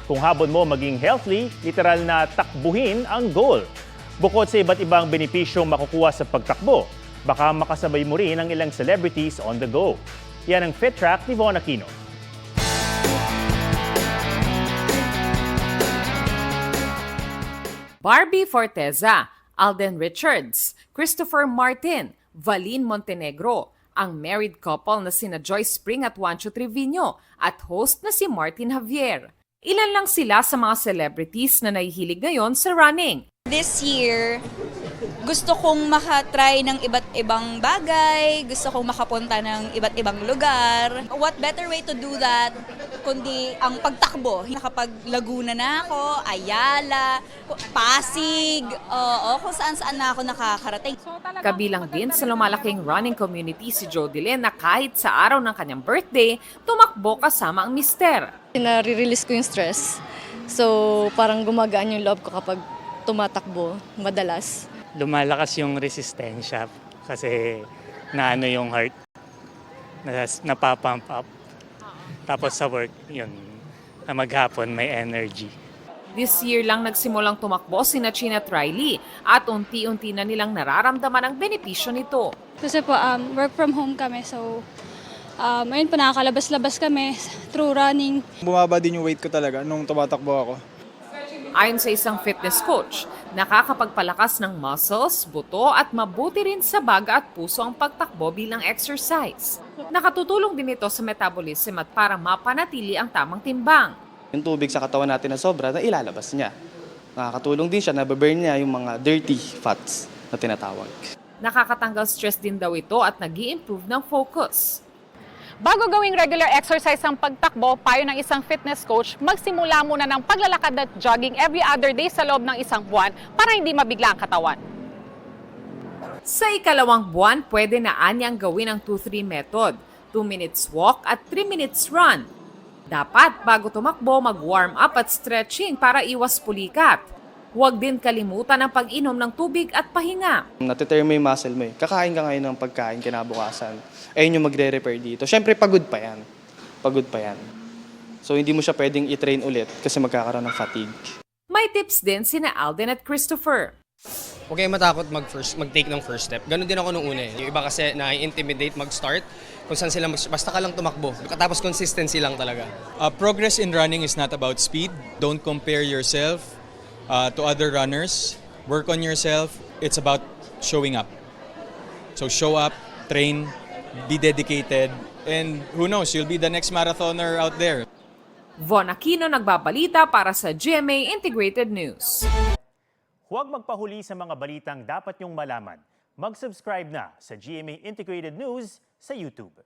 Kung habon mo maging healthy, literal na takbuhin ang goal. Bukod sa iba't ibang benepisyong makukuha sa pagtakbo, baka makasabay mo rin ang ilang celebrities on the go. Yan ang Fit Track ni Von Aquino. Barbie Forteza, Alden Richards, Christopher Martin, Valin Montenegro, ang married couple na sina Joyce Spring at Juancho Trevino at host na si Martin Javier. Ilan lang sila sa mga celebrities na nahihilig ngayon sa running. This year, gusto kong makatry ng iba't ibang bagay, gusto kong makapunta ng iba't ibang lugar. What better way to do that kundi ang pagtakbo. Nakapag Laguna na ako, Ayala, Pasig, kung saan-saan na ako nakakarating. Kabilang din sa lumalaking running community si Jodilyn na kahit sa araw ng kanyang birthday, tumakbo kasama ang mister. Nare-release ko yung stress. So parang gumagaan yung loob ko kapag tumatakbo madalas. Lumalakas yung resistensya kasi naano yung heart, napapump up. Tapos sa work, yun, na maghapon may energy. This year lang nagsimulang tumakbo sina China at Riley at unti-unti na nilang nararamdaman ang benepisyo nito. Kasi po, work from home kami, so ayun po, nakakalabas-labas kami through running. Bumaba din yung weight ko talaga nung tumatakbo ako. Ayon sa isang fitness coach, nakakapagpalakas ng muscles, buto at mabuti rin sa baga at puso ang pagtakbo bilang exercise. Nakatutulong din ito sa metabolism at para mapanatili ang tamang timbang. Yung tubig sa katawan natin na sobra, na ilalabas niya. Nakakatulong din siya, nababurn niya yung mga dirty fats na tinatawag. Nakakatanggal stress din daw ito at nag-i-improve ng focus. Bago gawing regular exercise ang pagtakbo, payo ng isang fitness coach, magsimula muna ng paglalakad at jogging every other day sa loob ng isang buwan para hindi mabigla ang katawan. Sa ikalawang buwan, pwede na anyang gawin ang 2-3 method, 2 minutes walk at 3 minutes run. Dapat bago tumakbo, mag-warm up at stretching para iwas pulikat. Huwag din kalimutan ang pag-inom ng tubig at pahinga. Natitear mo yung muscle mo eh. Kakain ka ngayon ng pagkain kinabukasan. Ayun yung magre-repair dito. Siyempre, pagod pa yan. Pagod pa yan. So, hindi mo siya pwedeng i-train ulit kasi magkakaroon ng fatigue. May tips din sina Alden at Christopher. Huwag kayong matakot mag-take ng first step. Ganon din ako nung una eh. Yung iba kasi na-intimidate mag-start kung saan sila basta ka lang tumakbo. Tapos consistency lang talaga. Progress in running is not about speed. Don't compare yourself to other runners. Work on yourself. It's about showing up. So show up, train, be dedicated, and who knows, you'll be the next marathoner out there. Von Aquino nagbabalita para sa GMA Integrated News. Huwag magpahuli sa mga balitang dapat niyong malaman. Mag-subscribe na sa GMA Integrated News sa YouTube.